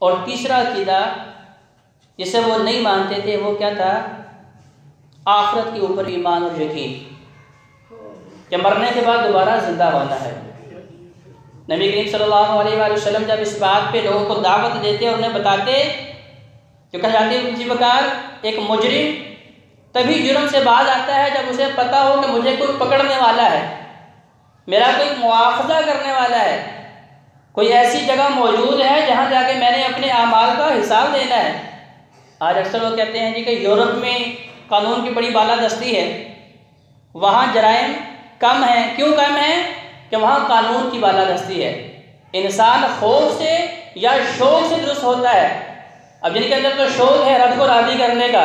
और तीसरा अकीदा जिसे वो नहीं मानते थे वो क्या था? आखिरत के ऊपर ईमान और यकीन कि मरने के बाद दोबारा ज़िंदा होना है। नबी करीम सल्लल्लाहु अलैहि वसल्लम जब इस बात पे लोगों को दावत देते और उन्हें बताते, जो कहा जाते हैं उसी प्रकार एक मुजरिम तभी जुर्म से बाज आता है जब उसे पता हो कि मुझे कोई पकड़ने वाला है, मेरा कोई मुआवजा करने वाला है, कोई ऐसी जगह मौजूद है जहाँ जाके मैंने अपने आमाल का हिसाब देना है। आज अक्सर लोग कहते हैं जी कि यूरोप में कानून की बड़ी बालादस्ती है, वहाँ जराइम कम है। क्यों कम है? कि वहाँ कानून की बालादस्ती है। इंसान खौफ से या शौक से दुरुस्त होता है। अब जिनके अंदर तो शौक है रब को राज़ी करने का,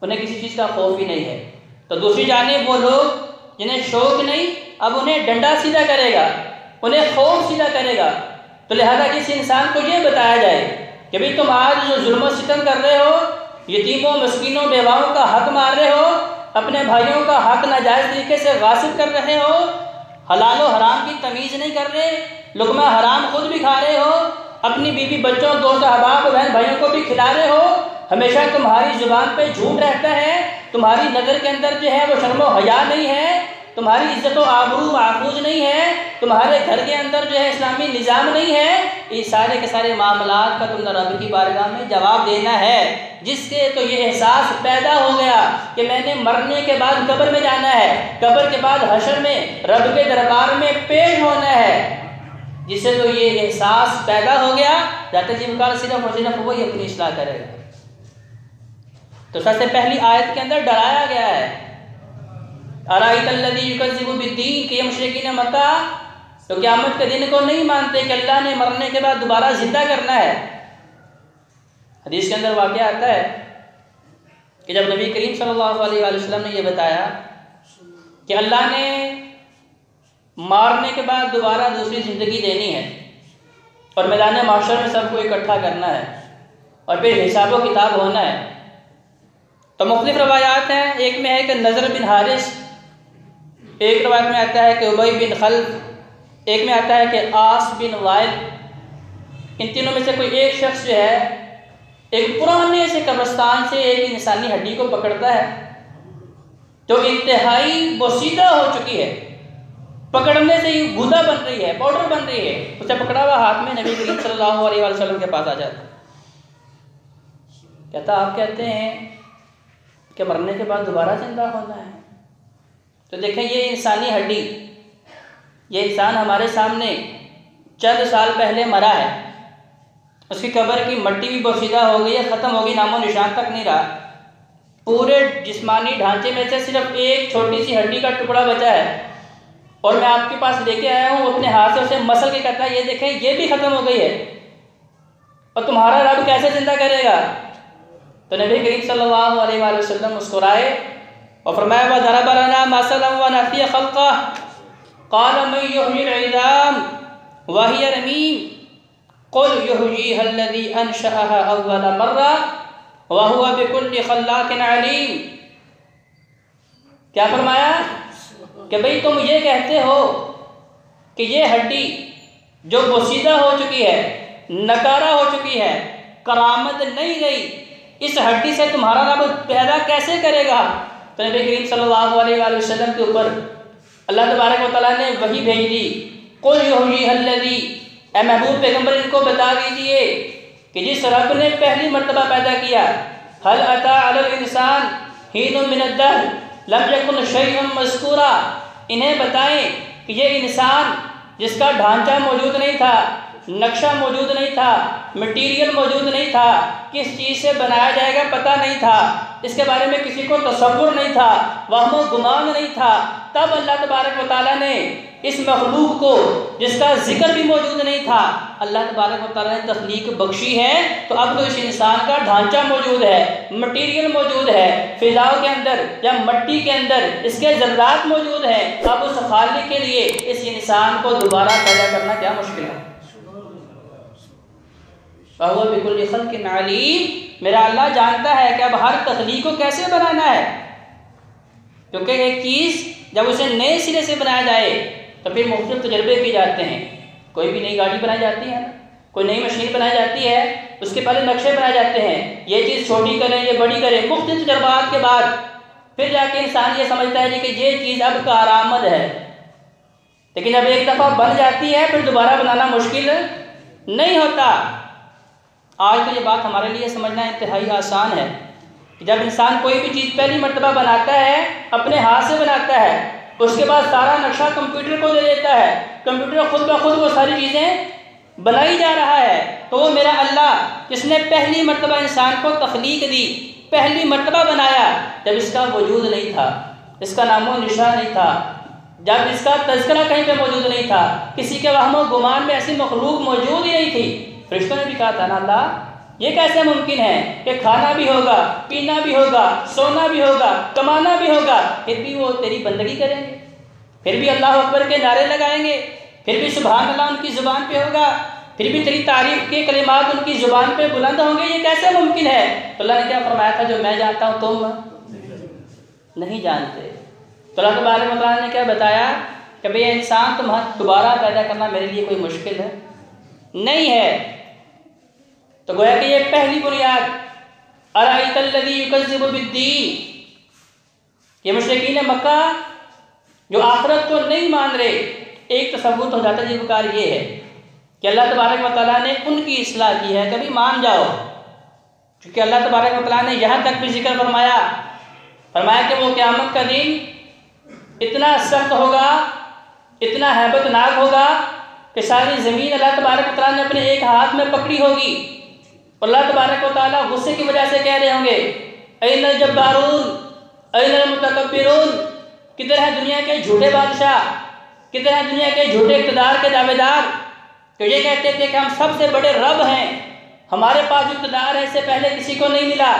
उन्हें किसी चीज़ का खौफ ही नहीं है। तो दूसरी जानिब वो लोग जिन्हें शौक नहीं, अब उन्हें डंडा सीधा करेगा, उन्हें खौफ सीधा करेगा। तो लिहाजा जिस इंसान को ये बताया जाए कि भाई तुम आज जो जुल्म सितम कर रहे हो, यतीमों मिस्कीनों बेवाओं का हक मार रहे हो, अपने भाइयों का हक नाजायज़ तरीके से गासिब कर रहे हो, हलाल और हराम की तमीज़ नहीं कर रहे, लुक़मा हराम खुद भी खा रहे हो, अपनी बीवी बच्चों दोस्त अहबाब बहन भाइयों को भी खिला रहे हो, हमेशा तुम्हारी ज़ुबान पे झूठ रहता है, तुम्हारी नज़र के अंदर जो है वो शर्म और हया नहीं है, तुम्हारी इज्जत व आबरू महफूज नहीं है, तुम्हारे घर के अंदर जो है इस्लामी निज़ाम नहीं है। ये सारे के सारे मामलात का तुमने रब की बारगाह में जवाब देना है, जिससे तो ये एहसास पैदा हो गया कि मैंने मरने के बाद कब्र में जाना है, कब्र के बाद हशर में रब के दरबार में पेश होना है, जिससे तो ये एहसास पैदा हो गया। जाते जिम्मेदार सिर्फ और सिर्फ वही अपनी इस्लाह करेगा। तो सबसे पहली आयत के अंदर डराया गया है, अराइतल्लज़ी युकज़्ज़िबु बिद्दीन, कि मुशरिकीन मक्का तो क़यामत के दिन को नहीं मानते कि अल्लाह ने मरने के बाद दोबारा ज़िंदा करना है। हदीस के अंदर वाक़या आता है कि जब नबी करीम सल्लल्लाहु अलैहि वसल्लम ने यह बताया कि अल्लाह ने मारने के बाद दोबारा दूसरी ज़िंदगी देनी है और मैदान माशर में सबको इकट्ठा करना है और फिर हिसाब व किताब होना है, तो मुख्तलिफ रवायात हैं। एक में है कि नज़र बिन हारिस, एक रवायत में आता है कि उबई बिन खल्फ, एक में आता है कि आस बिन वाइल। इन तीनों में से कोई एक शख्स जो है एक पुराने से कब्रिस्तान से एक इंसानी हड्डी को पकड़ता है जो इंतहाई बोसीदा हो चुकी है, पकड़ने से ही गुदा बन रही है, पाउडर बन रही है, उसे पकड़ा हुआ हाथ में नबी करीम सल्लल्लाहु अलैहि वसल्लम के पास आ जाता, कहता आप कहते हैं कि मरने के बाद दोबारा जिंदा होना है। तो देखें ये इंसानी हड्डी, ये इंसान हमारे सामने चंद साल पहले मरा है, उसकी कब्र की मट्टी भी बोसीदा हो गई है, ख़त्म हो गई, नामो निशान तक नहीं रहा। पूरे जिस्मानी ढांचे में से सिर्फ एक छोटी सी हड्डी का टुकड़ा बचा है और मैं आपके पास लेके आया हूँ, अपने हाथ से उसे मसल के कहता है ये देखें ये भी ख़त्म हो गई है और तुम्हारा रब कैसे ज़िंदा करेगा। तो नबी करीम सल्लल्लाहु अलैहि वसल्लम मुस्कुराए और फरमाया वज़रब लना मसलन व नसिय खल्क़ह क़ाल मन युहयिल इज़ाम व हिय रमीम क़ुल युहयिहा अल्लज़ी अनशअहा अव्वल मर्रा व हुवा बिकुल्लि खल्लाक़िन अलीम। क्या फरमाया कि भाई तुम ये कहते हो कि ये हड्डी जो बोसीदा हो चुकी है, नकारा हो चुकी है, करामत नहीं रही, इस हड्डी से तुम्हारा रब पैदा कैसे करेगा। तो नबी करीम सल्लल्लाहु अलैहि वसल्लम के ऊपर अल्लाह तबारक व तआला ने वही भेज दी, कुल युहयिहा अल्लज़ी, ए महबूब पैगम्बर इनको बता दीजिए कि जिस रब ने पहली मर्तबा पैदा किया, हल अता अलल इंसान हीनुम मिनद्दहर लम यकुन शैअन मज़कूरा, इन्हें बताएं कि ये इंसान जिसका ढांचा मौजूद नहीं था, नक्शा मौजूद नहीं था, मटेरियल मौजूद नहीं था, किस चीज़ से बनाया जाएगा पता नहीं था, इसके बारे में किसी को तसव्वुर नहीं था, वहमो गुमान नहीं था, तब अल्लाह तबारक व तआला ने इस मखलूक को जिसका जिक्र भी मौजूद नहीं था, अल्लाह तबारक व तआला ने तख्लीक बख्शी है। तो अब तो इस इंसान का ढांचा मौजूद है, मटेरियल मौजूद है, फिजाओं के अंदर या मट्टी के अंदर इसके ज़र्रात मौजूद है। अब उस खालिक के लिए इस इंसान को दोबारा पैदा करना क्या मुश्किल है। वहुवा बिकुल्लि खल्क़िन अलीम, मेरा अल्लाह जानता है कि अब हर तख्लीक को कैसे बनाना है, क्योंकि एक चीज़ जब उसे नए सिरे से बनाया जाए तो फिर मुख्तलिफ तजर्बे किए जाते हैं। कोई भी नई गाड़ी बनाई जाती है ना, कोई नई मशीन बनाई जाती है, उसके पहले नक्शे बनाए जाते हैं, ये चीज़ छोटी करें, ये बड़ी करें, मुख्तलिफ तजर्बात के बाद फिर जाके इंसान ये समझता है कि ये चीज़ अब कारआमद है। लेकिन अब एक दफ़ा बन जाती है फिर दोबारा बनाना मुश्किल नहीं होता। आज तो ये बात हमारे लिए समझना इंतहाई आसान है कि जब इंसान कोई भी चीज़ पहली मर्तबा बनाता है, अपने हाथ से बनाता है, उसके बाद सारा नक्शा कंप्यूटर को दे देता है, कंप्यूटर खुद ब खुद वो सारी चीज़ें बनाई जा रहा है। तो वो मेरा अल्लाह जिसने पहली मर्तबा इंसान को तख्लीक दी, पहली मर्तबा बनाया, जब इसका वजूद नहीं था, इसका नामो निशान नहीं था, जब इसका तज़किरा कहीं पे मौजूद नहीं था, किसी के वहमो गुमान में ऐसी मखलूक मौजूद ही नहीं थी। फरिश्तों ने भी कहा था ना अल्लाह ये कैसे मुमकिन है कि खाना भी होगा, पीना भी होगा, सोना भी होगा, कमाना भी होगा, फिर भी वो तेरी बंदगी करेंगे, फिर भी अल्लाह अकबर के नारे लगाएंगे, फिर भी सुभान अल्लाह उनकी ज़ुबान पे होगा, फिर भी तेरी तारीफ़ के कलिमात उनकी ज़ुबान पे बुलंद होंगे, ये कैसे मुमकिन है? तो अल्लाह ने क्या फरमाया था, जो मैं जानता हूँ तुम नहीं जानते। तो अल्लाह तबारक व तआला ने क्या बताया कि भाई इंसान तुम्हारा दोबारा पैदा करना मेरे लिए कोई मुश्किल है नहीं है। तो गोया कि ये पहली बुनियाद, अराइतल्लज़ी युकज़्ज़िबु बिद्दीन, ये मुशरिकीन मक्का जो आखिरत को नहीं मान रहे, एक तसव्वुर तो हो जाता है बेकार ये है कि अल्लाह तबारक व तआला ने उनकी इस्लाह की है, कभी मान जाओ। क्योंकि अल्लाह तबारक व तआला ने यहाँ तक भी जिक्र फरमाया कि वो क़यामत का दिन इतना सख्त होगा, इतना हैबतनाक होगा कि सारी ज़मीन अल्लाह तबारक व तआला ने अपने एक हाथ में पकड़ी होगी। अल्लाह तबारक व तआला गुस्से की वजह से कह रहे होंगे, ऐनल जब्बारून ऐनल मुतकब्बिरून, किधर है दुनिया के झूठे बादशाह, किधर है दुनिया के झूठे इक़्तिदार के दावेदार, तो ये कहते थे कि हम सबसे बड़े रब हैं, हमारे पास जो इक़्तिदार है इससे पहले किसी को नहीं मिला,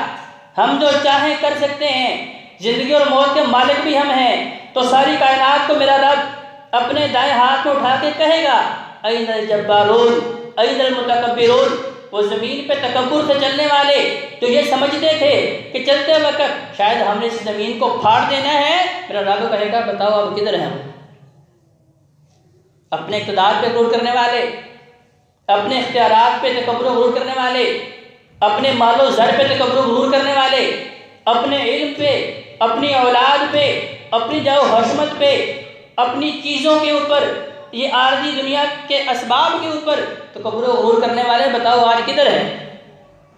हम जो चाहें कर सकते हैं, ज़िंदगी और मौत के मालिक भी हम हैं। तो सारी कायनात को मेरा रब अपने दाएं हाथ में उठा के कहेगा, ऐनल जब्बारून ऐनल मुतकब्बिरून, वो ज़मीन पे तकब्बुर से चलने वाले तो ये समझते थे कि चलते वक्त शायद हमने इस ज़मीन को फाड़ देना है, मेरा रब कहेगा बताओ अब किधर हैं? अपने इक़्तिदार पे गुरूर करने वाले, अपने इख्तियारात पे तकब्बुर गुरूर करने वाले, अपने मालो ज़र पे तकब्बुर गुरूर करने वाले, अपने इल्म पे, अपनी औलाद पे, अपनी जाओ हशमत पे, अपनी चीज़ों के ऊपर, ये आर्दी दुनिया के असबाब के ऊपर तो तकब्बुर गुरूर करने वाले बताओ आज किधर है?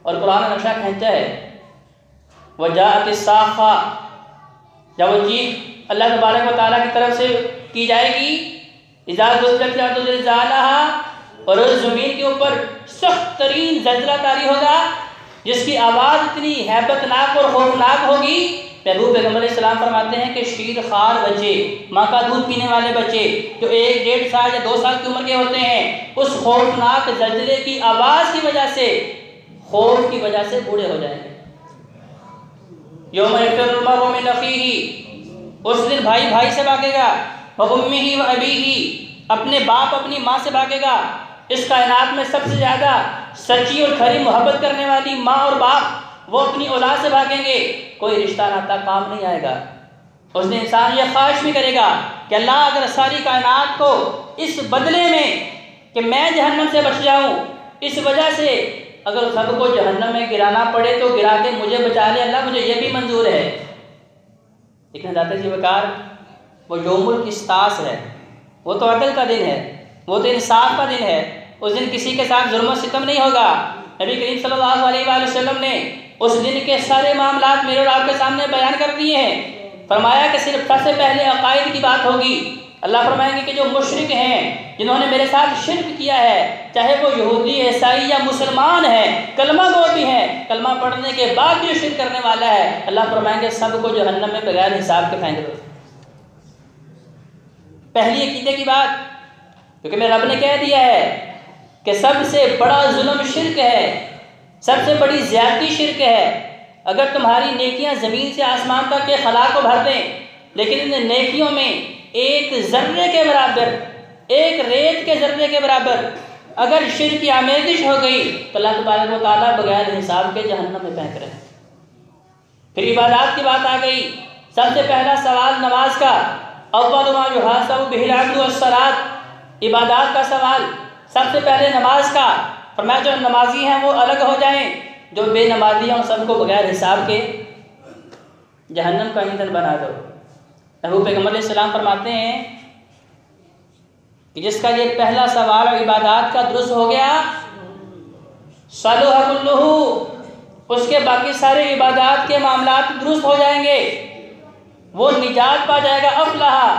और कुरान नक्शा खींचा है, वजाअतिस्साखा, जब वो चीज़ अल्लाह तबारक व तआला की तरफ से की जाएगी, इज़ा ज़ुल्ज़िलत अर्ज़ु ज़िलज़ालहा, और उस ज़मीन के ऊपर सख्त तरीन ज़लज़ला तारी होगा जिसकी आवाज़ इतनी हैबतनाक और खौफनाक होगी। महबूब पैगम्बर सलाम फरमाते हैं कि शीर खार बच्चे, माँ का दूध पीने वाले बच्चे जो 1-1.5 साल या 2 साल की उम्र के होते हैं, उस खौफनाक ज़लज़ले की आवाज़ की वजह से, खौफ की वजह से बूढ़े हो जाएंगे। यौम यफ़िर्रुल मर्'उ मिन अख़ीही, उस दिन भाई भाई से भागेगा, व उम्मिही व अबीही, अपने बाप अपनी माँ से भागेगा। इस कायनात में सबसे ज़्यादा सच्ची और खरी मोहब्बत करने वाली माँ और बाप वो अपनी औलाद से भागेंगे, कोई रिश्ता नाता काम नहीं आएगा। उस दिन इंसान ये ख्वाहिश भी करेगा कि अल्लाह अगर सारी कायनात को इस बदले में कि मैं जहन्नम से बच जाऊँ, इस वजह से अगर सबको जहन्नम में गिराना पड़े तो गिरा के मुझे बचा ले अल्लाह, मुझे ये भी मंजूर है। लेकिन ज़ाते जी वकार, वो यौमुल क़िस्तास है, वो तो अदल का दिन है, वो तो इंसाफ का दिन है। उस दिन किसी के साथ जुल्म सितम नहीं होगा। नबी करीम सल्लल्लाहु अलैहि वसल्लम ने उस दिन के सारे मामलात मेरे और आपके सामने बयान कर दिए हैं। फरमाया कि सिर्फ सबसे पहले अकायद की बात होगी। अल्लाह फरमाएंगे कि जो मुशरिक हैं, जिन्होंने मेरे साथ शिर्क किया है, चाहे वो यहूदी, ईसाई या मुसलमान है, कलमा गो भी हैं, कलमा पढ़ने के बाद भी शिर्क करने वाला है, अल्लाह फरमाएंगे सबको जहन्नम में बगैर हिसाब के फेंक दो। पहली अकीदे की बात, क्योंकि मेरे रब ने कह दिया है कि सबसे बड़ा जुल्म शिर्क है, सबसे बड़ी ज़्यादती शिर्क है। अगर तुम्हारी नेकियां ज़मीन से आसमान तक के खला को भर दें, लेकिन इन नेकियों में एक ज़र्रे के बराबर, एक रेत के ज़र्रे के बराबर अगर शिर्क की आमेज़िश हो गई तो अल्लाह तबारक व तआला बगैर हिसाब के जहन्नम में फेंक रहे हैं। फिर इबादत की बात आ गई। सबसे पहला सवाल नमाज का, अव्वलु मा युहासबु बिहिल अब्दु अस्सलात, इबादत का सवाल सबसे पहले नमाज का। फरमाया जो नमाजी हैं वो अलग हो जाएं, जो बेनमाजी हैं उन सबको बगैर हिसाब के जहन्नम का ईंधन बना दो। महबूब पैगम्बर अलैहिस्सलाम फरमाते हैं कि जिसका ये पहला सवाल और इबादत का दुरुस्त हो गया, सलूह कुल्लुहु, उसके बाकी सारे इबादत के मामलात दुरुस्त हो जाएंगे, वो निजात पा जाएगा, अफलाहा।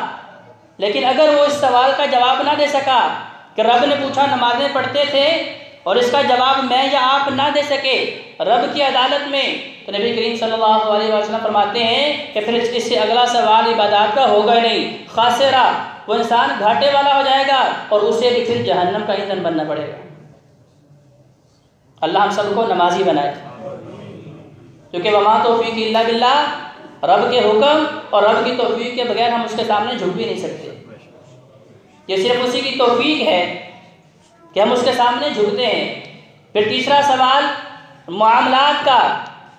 लेकिन अगर वो इस सवाल का जवाब ना दे सका कि रब ने पूछा नमाजें पढ़ते थे और इसका जवाब मैं या आप ना दे सके रब की अदालत में, तो नबी करीम सल्लल्लाहु अलैहि वसल्लम फरमाते हैं कि फिर इससे अगला सवाल इबादत का होगा नहीं, खासिरा, वो इंसान घाटे वाला हो जाएगा और उसे भी फिर जहन्नम का ईंधन बनना पड़ेगा। अल्लाह हम सबको नमाजी बनाए, क्योंकि वमा तौफीक इल्ला बिल्लाह, रब के हुक्म और रब की तौफीक के बगैर हम उसके सामने झुक भी नहीं सकते। ये सिर्फ उसी की तौफीक है कि हम उसके सामने झुकते हैं। फिर तीसरा सवाल मामलात का,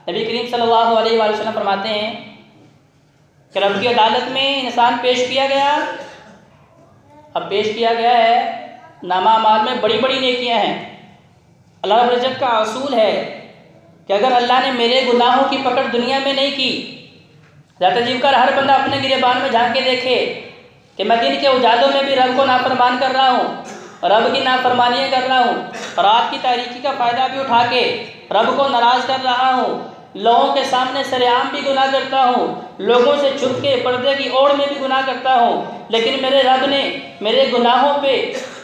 नबी करीम सल्लल्लाहु अलैहि वसल्लम फरमाते हैं कि रब की अदालत में इंसान पेश किया गया। अब पेश किया गया है, नामा अमाल में बड़ी बड़ी नेकियां हैं। अल्लाह रब्बुल इज्जत का असूल है कि अगर अल्लाह ने मेरे गुनाहों की पकड़ दुनिया में नहीं की, ज़ात जीवकर हर बंदा अपने गिरेबान में झांक के देखे कि मैं दिन के उजालों में भी रब को नाफरमान कर रहा हूँ, रब की नाफरमानियाँ कर रहा हूँ, रात की तारीकी का फ़ायदा भी उठा के रब को नाराज़ कर रहा हूँ, लोगों के सामने सरेआम भी गुनाह करता हूँ, लोगों से छुप के पर्दे की ओर में भी गुनाह करता हूँ, लेकिन मेरे रब ने मेरे गुनाहों पे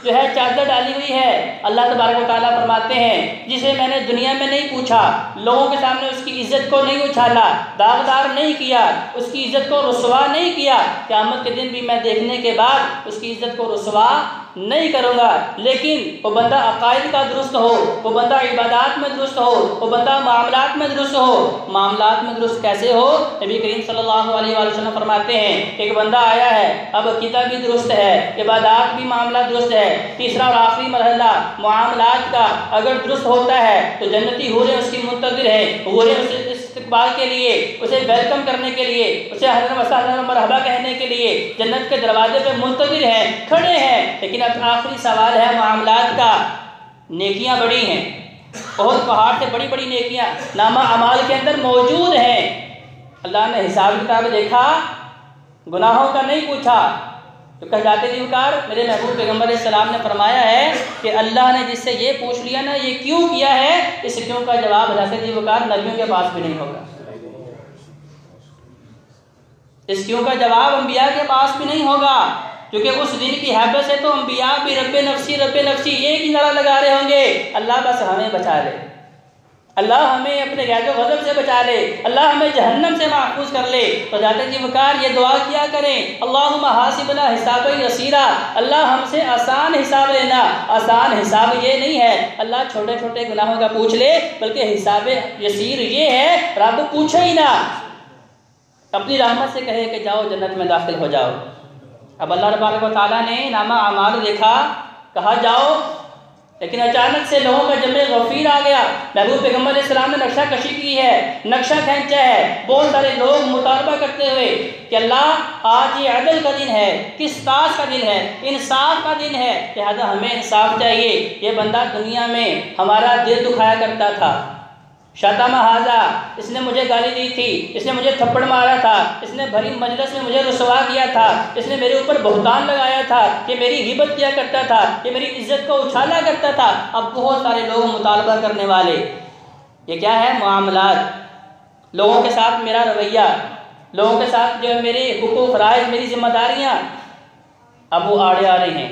जो है चादर डाली हुई है। अल्लाह तबारक व तआला फरमाते हैं जिसे मैंने दुनिया में नहीं पूछा, लोगों के सामने उसकी इज़्ज़त को नहीं उछाला, दागदार नहीं किया, उसकी इज़्ज़त को रुसवा नहीं किया, क़यामत के दिन भी मैं देखने के बाद उसकी इज़्ज़त को रुसवा नहीं करूँगा। लेकिन वो बंदा अकायद का दुरुस्त हो, वो बंदा इबादत में दुरुस्त हो, वो बंदा मामलात में दुरुस्त हो। मामलात में दुरुस्त कैसे हो? नबी करीम सल्लल्लाहु अलैहि वसल्लम फरमाते हैं कि एक बंदा आया है, अब अकीदा भी दुरुस्त है, इबादत भी मामला दुरुस्त है। तीसरा और आखिरी मरहला मामलात का अगर दुरुस्त होता है तो जन्नती हूरें उसकी मुंतज़िर है, हूरें उसे इस्तकबाल के लिए, उसे वेलकम करने के लिए, उसे अहलन व सहलन मरहबा कहने के लिए जन्नत के दरवाजे पे मुंतज़िर हैं, खड़े हैं। लेकिन अब आखिरी सवाल है मामलात का। नेकियां बड़ी हैं, बहुत पहाड़ से बड़ी बड़ी नेकियां नामा अमाल के अंदर मौजूद हैं। अल्लाह ने हिसाब किताब देखा, गुनाहों का नहीं पूछा, तो कह जाते जीवकार मेरे महबूब पैगम्बर अलैहिस्सलाम ने फरमाया है कि अल्लाह ने जिससे ये पूछ लिया ना, ये क्यों किया है, इस क्यों का जवाब जाते जीवकार नबियों के पास भी नहीं होगा। इस क्यों का जवाब अंबिया के पास भी नहीं होगा, क्योंकि उस दिन की हैबत से तो अंबिया भी रब्बे नफ्सी एक ही नारा लगा रहे होंगे, अल्लाह बस हमें बचा ले, अल्लाह हमें अपने गैज़ो गज़ब से बचा ले, अल्लाह हमें जहन्नम से महफूज कर ले। तो जाते जीवकार ये दुआ किया करें, अल्लाहुम्मा हासिबना हिसाबन यसीरा, अल्लाह हमसे आसान हिसाब लेना। आसान हिसाब ये नहीं है अल्लाह छोटे छोटे गुनाहों का पूछ ले, बल्कि हिसाब यसीर ये है रब पूछे ही ना, अपनी रहमत से कहे कि जाओ जन्नत में दाखिल हो जाओ। अब अल्लाह तबारक व तआला ने नामा अमाल देखा, कहा जाओ, लेकिन अचानक से लोगों का जमे गफीर आ गया। महबूब पैगम्बर अलैहिस्सलाम ने नक्शा कशी की है, नक्शा खींचा है, बहुत सारे लोग मुतालबा करते हुए कि अल्लाह आज ये अदल का दिन है, किस्तास का दिन है, इंसाफ का दिन है, लिहाजा हमें इंसाफ चाहिए। ये बंदा दुनिया में हमारा दिल दुखाया करता था, शतम हाजा, इसने मुझे गाली दी थी, इसने मुझे थप्पड़ मारा था, इसने भरी मजलिस में मुझे रुसवा किया था, इसने मेरे ऊपर बहुतान लगाया था, कि मेरी गिबत किया करता था, कि मेरी इज्जत को उछाला करता था। अब बहुत सारे लोग मुतालबा करने वाले, ये क्या है? मामलात, लोगों के साथ मेरा रवैया, लोगों के साथ जो है मेरे हुकूक फ़राइज़, मेरी जिम्मेदारियाँ, अब वो आड़े आ रहे हैं।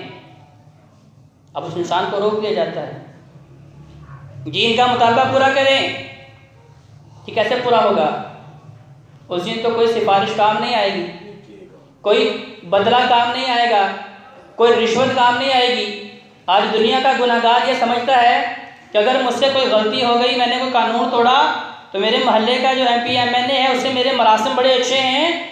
अब उस इंसान को रोक दिया जाता है जी इनका मुतालबा पूरा करें, कि कैसे पूरा होगा? उस दिन तो कोई सिफारिश काम नहीं आएगी, कोई बदला काम नहीं आएगा, कोई रिश्वत काम नहीं आएगी। आज दुनिया का गुनहगार ये समझता है कि अगर मुझसे कोई गलती हो गई, मैंने कोई कानून तोड़ा, तो मेरे मोहल्ले का जो MP MNA है उससे मेरे मरासिम बड़े अच्छे हैं,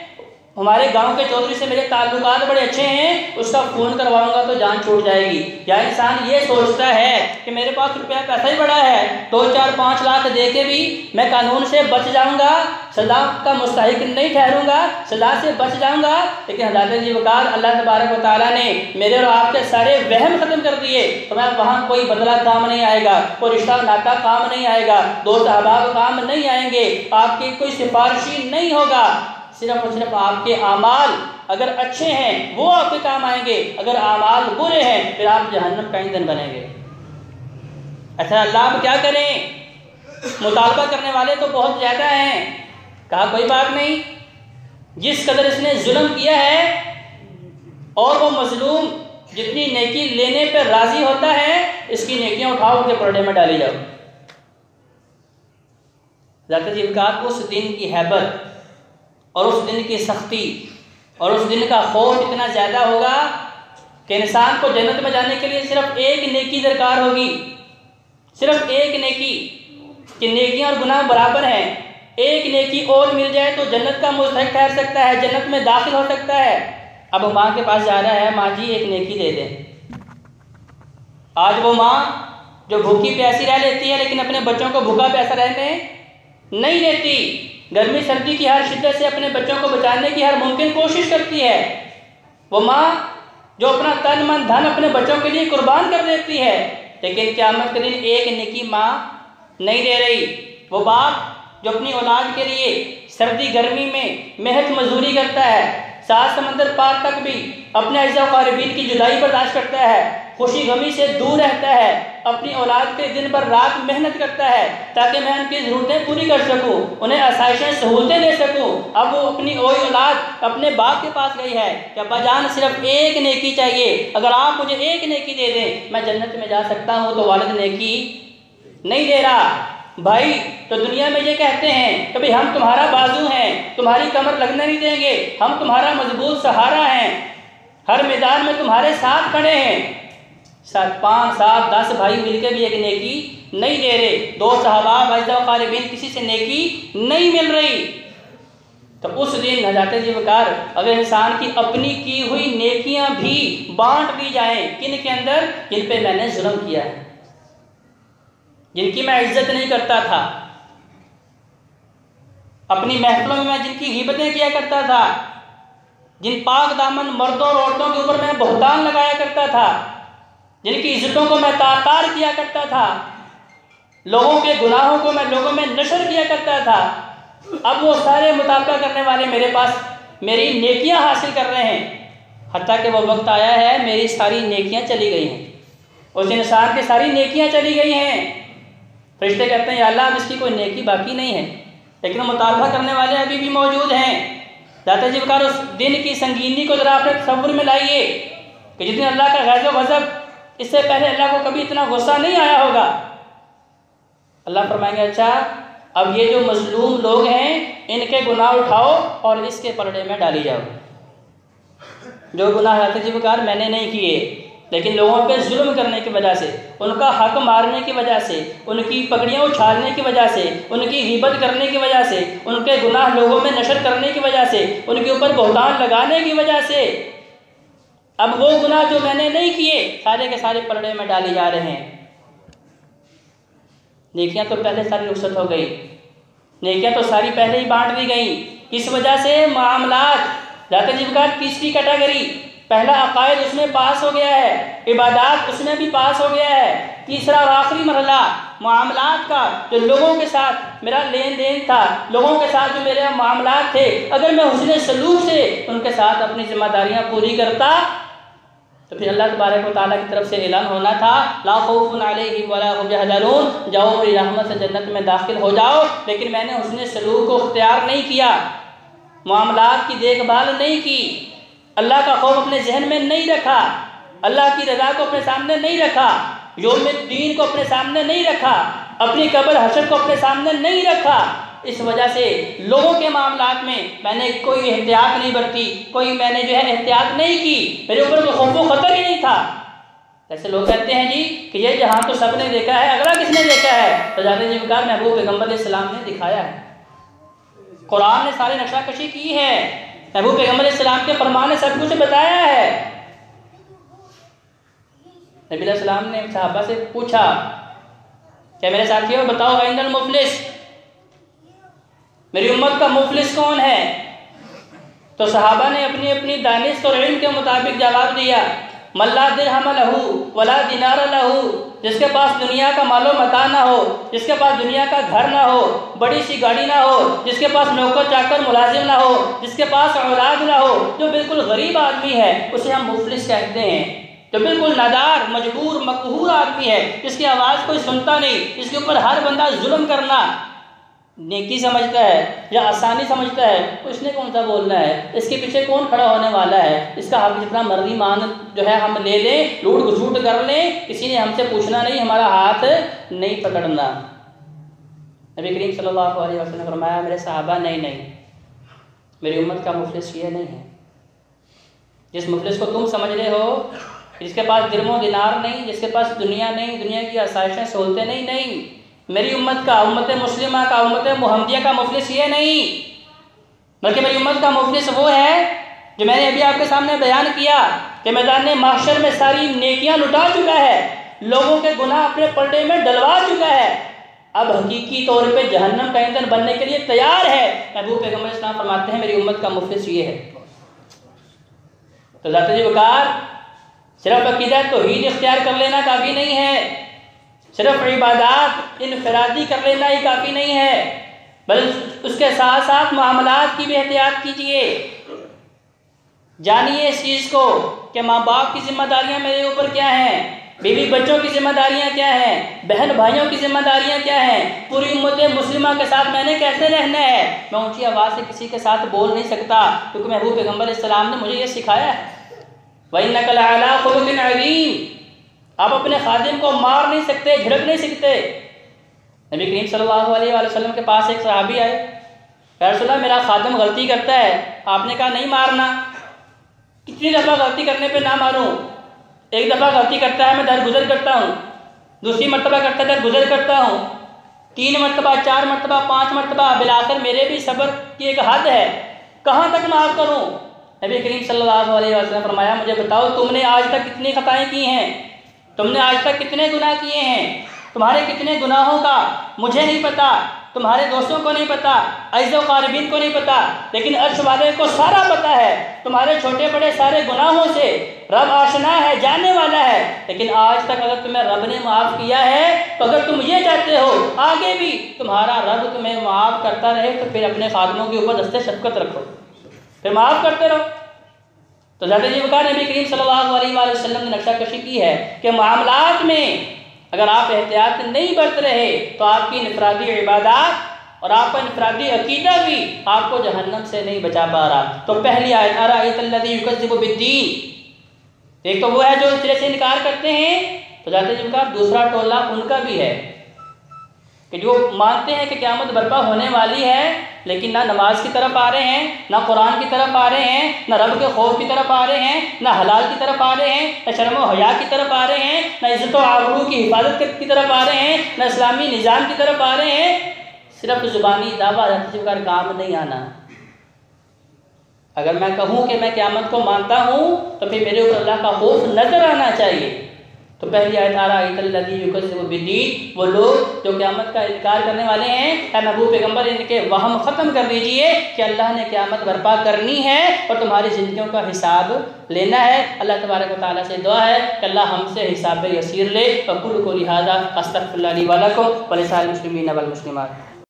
हमारे गांव के चौधरी से मेरे ताल्लुकात बड़े अच्छे हैं, उसका फ़ोन करवाऊंगा तो जान छूट जाएगी। या इंसान ये सोचता है कि मेरे पास रुपया पैसा ही बड़ा है, 2, 4, 5 लाख दे के भी मैं कानून से बच जाऊंगा, सजा का मुस्तहिक नहीं ठहरूंगा, सजा से बच जाऊंगा। लेकिन हज़रत जी वकार अल्लाह तबारक व तआला ने मेरे और आपके सारे वहम ख़त्म कर दिए। तो मैं वहाँ कोई बदला काम नहीं आएगा, कोई रिश्ता नाता काम नहीं आएगा, दोस्त अहबाब काम नहीं आएंगे, आपकी कोई सिफारिशी नहीं होगा। सिर्फ और सिर्फ आपके आमाल अगर अच्छे हैं वो आपके काम आएंगे, अगर आमाल बुरे हैं फिर आप जहन्नम का ईंधन बनेंगे। अच्छा अल्लाह अब क्या करें, मुतालबा करने वाले तो बहुत ज़्यादा हैं। कहा कोई बात नहीं, जिस कदर इसने जुल्म किया है और वो मजलूम जितनी नेकी लेने पर राज़ी होता है, इसकी नेकियां उठाओ उनके पर्दे में डाली जाओ। ज़ात जी का उस दिन की हैबत और उस दिन की सख्ती और उस दिन का खौफ इतना ज़्यादा होगा कि इंसान को जन्नत में जाने के लिए सिर्फ एक नेकी दरकार होगी, सिर्फ एक नेकी, कि नेकियां और गुनाह बराबर हैं। एक नेकी और मिल जाए तो जन्नत का मुस्तहिक ठहर सकता है, जन्नत में दाखिल हो सकता है। अब माँ के पास जा रहा है, माँ जी एक नेकी दे दें। आज वो माँ जो भूखी प्यासी रह लेती है लेकिन अपने बच्चों को भूखा प्यासा रहने नहीं देती, गर्मी सर्दी की हर शिद्दत से अपने बच्चों को बचाने की हर मुमकिन कोशिश करती है। वो माँ जो अपना तन मन धन अपने बच्चों के लिए कुर्बान कर देती है, लेकिन क़यामत के दिन एक नेकी माँ नहीं दे रही। वो बाप जो अपनी औलाद के लिए सर्दी गर्मी में मेहनत मजदूरी करता है, 7 समंदर पार तक भी अपने अज़ा व क़रीबीन की जुदाई बर्दाश्त करता है, खुशी गमी से दूर रहता है, अपनी औलाद के दिन भर रात मेहनत करता है ताकि मैं उनकी ज़रूरतें पूरी कर सकूं, उन्हें आसाइशें सहूलतें दे सकूं। अब वो अपनी वही औलाद अपने बाप के पास गई है कि अब्बा जान सिर्फ एक नेकी चाहिए, अगर आप मुझे एक नेकी दे दें मैं जन्नत में जा सकता हूँ। तो वालिद नेकी नहीं दे रहा। भाई तो दुनिया में ये कहते हैं कि भाई हम तुम्हारा बाजू हैं, तुम्हारी कमर लगने नहीं देंगे, हम तुम्हारा मजबूत सहारा हैं, हर मैदान में तुम्हारे साथ खड़े हैं। 5, 7, 10 भाई मिलकर भी एक नेकी नहीं दे रहे, 2 सहाबा अज़ा व क़रीबीन किसी से नेकी नहीं मिल रही। तो उस दिन हज़रत जी वकार अगर इंसान की अपनी की हुई नेकियां भी बांट दी जाएं, किन के अंदर, जिन पे मैंने जुल्म किया है, जिनकी मैं इज्जत नहीं करता था, अपनी महफिलों में मैं जिनकी ग़ीबतें किया करता था, जिन पाक दामन मर्दों और औरतों के ऊपर मैं बहुतान लगाया करता था, जिनकी इज्जतों को मैं तार किया करता था, लोगों के गुनाहों को मैं लोगों में नशर किया करता था, अब वो सारे मुताबिका करने वाले मेरे पास मेरी नेकियां हासिल कर रहे हैं। हत्ता कि वो वक्त आया है मेरी सारी नेकियां चली गई हैं, उस इंसान की सारी नेकियां चली गई हैं। फरिश्ते कहते हैं या अल्लाह अब इसकी कोई नेकी बाकी नहीं है, लेकिन मुतालबा करने वाले अभी भी मौजूद हैं। दाता जी बकार उस दिन की संगीनी को ज़रा अपने तसव्वुर में लाइए कि जिस दिन अल्लाह का ग़ज़ब गज़ब, इससे पहले अल्लाह को कभी इतना गुस्सा नहीं आया होगा। अल्लाह फरमाएंगे अच्छा अब ये जो मजलूम लोग हैं इनके गुनाह उठाओ और इसके पर्दे में डाली जाओ। जो गुनाह दाता जी बकार मैंने नहीं किए, लेकिन लोगों पे जुल्म करने की वजह से, उनका हक मारने की वजह से, उनकी पगड़ियाँ उछालने की वजह से, उनकी ग़ीबत करने की वजह से, उनके गुनाह लोगों में नशर करने की वजह से, उनके ऊपर बहुतान लगाने की वजह से, अब वो गुनाह जो मैंने नहीं किए सारे के सारे पर्दे में डाले जा रहे हैं। नेकियां तो पहले सारी रुखसत हो गई, नेकियां तो सारी पहले ही बांट दी गई। इस वजह से मामलात दाता जी का तीसरी कैटेगरी, पहला अकायद उसमें पास हो गया है, इबादात उसमें भी पास हो गया है। तीसरा और आखिरी मरहला मामलात का, जो लोगों के साथ मेरा लेन देन था, लोगों के साथ जो मेरे मामलात थे, अगर मैं हुस्न सलूक से उनके साथ अपनी जिम्मेदारियां पूरी करता तो फिर अल्लाह तबारक व तआला की तरफ से ऐलान होना था ला खौफुन अलैहिम वला हुम यहज़नून, जाओ मेरी रहमत से जन्नत में दाखिल हो जाओ। लेकिन मैंने हुस्न सलूक को इख्तियार नहीं किया, मामलात की देखभाल नहीं की, अल्लाह का खौफ अपने जहन में नहीं रखा, अल्लाह की रज़ा को अपने सामने नहीं रखा, यौम-उद-दीन को अपने सामने नहीं रखा, अपनी कब्र हशर को अपने सामने नहीं रखा। इस वजह से लोगों के मामलात में मैंने कोई एहतियात नहीं बरती, कोई मैंने जो है एहतियात नहीं की, मेरे ऊपर कोई खौफ व खतर ही नहीं था। ऐसे लोग कहते हैं जी कि ये जहाँ तो सब ने देखा है, अगला किसने देखा है? तो ज़ाते जी वकार महबूब पैगम्बर इस्लाम ने दिखाया है, कुरान ने सारी नक्शाकशी की है, महबूब पैगम्बर इस्लाम के फरमान ने सब कुछ बताया है। नबी अलैहि सलाम ने सहाबा से पूछा क्या मेरे साथियों बताओ, अइनल मुफलिस, मेरी उम्मत का मुफलिस कौन है? तो सहाबा ने अपनी अपनी दानिश और इल्म के मुताबिक जवाब दिया, मल्ला दिरहम लहू वला दिनार लहू, जिसके पास दुनिया का मालो मता ना हो, जिसके पास दुनिया का घर ना हो, बड़ी सी गाड़ी ना हो, जिसके पास नौकर चाकर मुलाजिम ना हो, जिसके पास औलाद ना हो, जो बिल्कुल गरीब आदमी है उसे हम मुफलिस कहते हैं। जो बिल्कुल नादार मजबूर मकहूर आदमी है, जिसकी आवाज़ कोई सुनता नहीं, जिसके ऊपर हर बंदा जुल्म करना नेकी समझता है या आसानी समझता है, उसने कौन सा बोलना है? इसके पीछे कौन खड़ा होने वाला है? इसका हम जितना मर्जी मान जो है हम ले लें, लूट घसूट कर लें, किसी ने हमसे पूछना नहीं, हमारा हाथ नहीं पकड़ना। नबी करीम सल्लल्लाहु अलैहि वसल्लम ने फरमाया, मेरे सहाबा नहीं, मेरी उम्मत का मुफलिस ये नहीं है। जिस मुफलिस को तुम समझ रहे हो, जिसके पास दिरमो दिनार नहीं, जिसके पास दुनिया नहीं, दुनिया की आसाइशें सहूलतें नहीं, मेरी उम्मत का, उम्मत मुस्लिमा का, उम्मत मुहम्मदिया का मुफलिस ये नहीं, बल्कि मेरी उम्मत का मुफलिस वो है जो मैंने अभी आपके सामने बयान किया कि मैदान महशर में सारी नेकियां लुटा चुका है, लोगों के गुनाह अपने पलड़े में डलवा चुका है, अब हकीकी तौर पे जहन्नम का ईंधन बनने के लिए तैयार है। महबूब पैगम्बर इस्लाम फरमाते हैं, मेरी उम्मत का मुफलिस ये है। तो ज़ात-ए वक़ार सिर्फ अक़ीदा तौहीद इख्तियार कर लेना काफ़ी नहीं है, सिर्फ इबादत इनफरादी कर लेना ही काफ़ी नहीं है, बल्कि उसके साथ साथ मामलात की भी एहतियात कीजिए। जानिए इस चीज़ को कि माँ बाप की जिम्मेदारियाँ मेरे ऊपर क्या हैं, बीवी बच्चों की जिम्मेदारियाँ क्या हैं, बहन भाइयों की जिम्मेदारियाँ क्या हैं, पूरी उम्मत मुस्लिमा के साथ मैंने कैसे रहना है। मैं ऊँची आवाज़ से किसी के साथ बोल नहीं सकता, क्योंकि महबूब पैगम्बर इस्लाम ने मुझे ये सिखाया है, वइन्नका लअला खुलुक़िन अज़ीम। आप अपने खादिम को मार नहीं सकते, झिड़क नहीं सकते। नबी करीम सल्लल्लाहु अलैहि वसल्लम के पास एक सहाबी आए, या रसूल अल्लाह मेरा खादिम गलती करता है। आपने कहा नहीं मारना। कितनी दफ़ा गलती करने पे ना मारूं? एक दफ़ा गलती करता है मैं दरगुजर करता हूँ, दूसरी मरतबा करता है दरगुजर करता हूँ, 3 मरतबा 4 मरतबा 5 मरतबा, बिलाखिर मेरे भी सब्र की एक हद है, कहाँ तक माफ़ करूँ? नबी करीम सल्लल्लाहु अलैहि वसल्लम फरमाया, मुझे बताओ तुमने आज तक कितनी खताएँ की हैं, तुमने आज तक कितने गुनाह किए हैं? तुम्हारे कितने गुनाहों का मुझे नहीं पता, तुम्हारे दोस्तों को नहीं पता, अज़ीज़ क़ारिबीन को नहीं पता, लेकिन अर्श वाले को सारा पता है। तुम्हारे छोटे बड़े सारे गुनाहों से रब आशना है, जानने वाला है। लेकिन आज तक अगर तुम्हें रब ने माफ़ किया है, तो अगर तुम ये चाहते हो आगे भी तुम्हारा रब तुम्हें माफ़ करता रहे, तो फिर अपने खादमों के ऊपर दस्ते शफ़क़त रखो, फिर माफ़ करते रहो। तो ज़ात-ए वक़ार नबी करीम सल्लल्लाहु अलैहि वसल्लम ने नक्शा कशी की है कि मामलात में अगर आप एहतियात नहीं बरत रहे, तो आपकी इनफरादी इबादत और आपका इनफरादी अकीदा भी आपको जहन्नम से नहीं बचा पा रहा। तो पहली आयत अराअयतल्लज़ी युकज़्ज़िबु बिद्दीन, एक तो वो है जो इस तरह से इनकार करते हैं। तो ज़ात-ए वक़ार दूसरा टोला उनका भी है कि जो मानते हैं कि क़यामत बर्पा होने वाली है, लेकिन ना नमाज की तरफ आ रहे हैं, ना कुरान की तरफ आ रहे हैं, ना रब के खौफ की तरफ आ रहे हैं, ना हलाल की तरफ आ रहे हैं, ना शर्म व हया की तरफ आ रहे हैं, ना इज़्ज़त व आबरू की हिफाजत की तरफ आ रहे हैं, ना इस्लामी निज़ाम की तरफ आ रहे हैं। सिर्फ ज़ुबानी दावा ज़ात-ए काम नहीं आना। अगर मैं कहूँ कि मैं क़यामत को मानता हूँ, तो फिर मेरे ऊपर अल्लाह का खौफ नज़र आना चाहिए। तो पहली आयत अराअयतल्लज़ी युकज़्ज़िबु बिद्दीन, वो लोग जो क़यामत का इनकार करने वाले हैं, ऐ महबूब पैगम्बर इनके वहम ख़त्म कर दीजिए कि अल्लाह ने क़यामत बर्पा करनी है और तुम्हारी ज़िंदगियों का हिसाब लेना है। अल्लाह तबारक व तआला से दुआ है कि अल्लाह हमसे हिसाब यसीर ले। वक़ूलू क़ौली हाज़ा अस्तग़फ़िरुल्लाह ली व लकुम व लिसाइरिल मुस्लिमीन वल मुस्लिमात।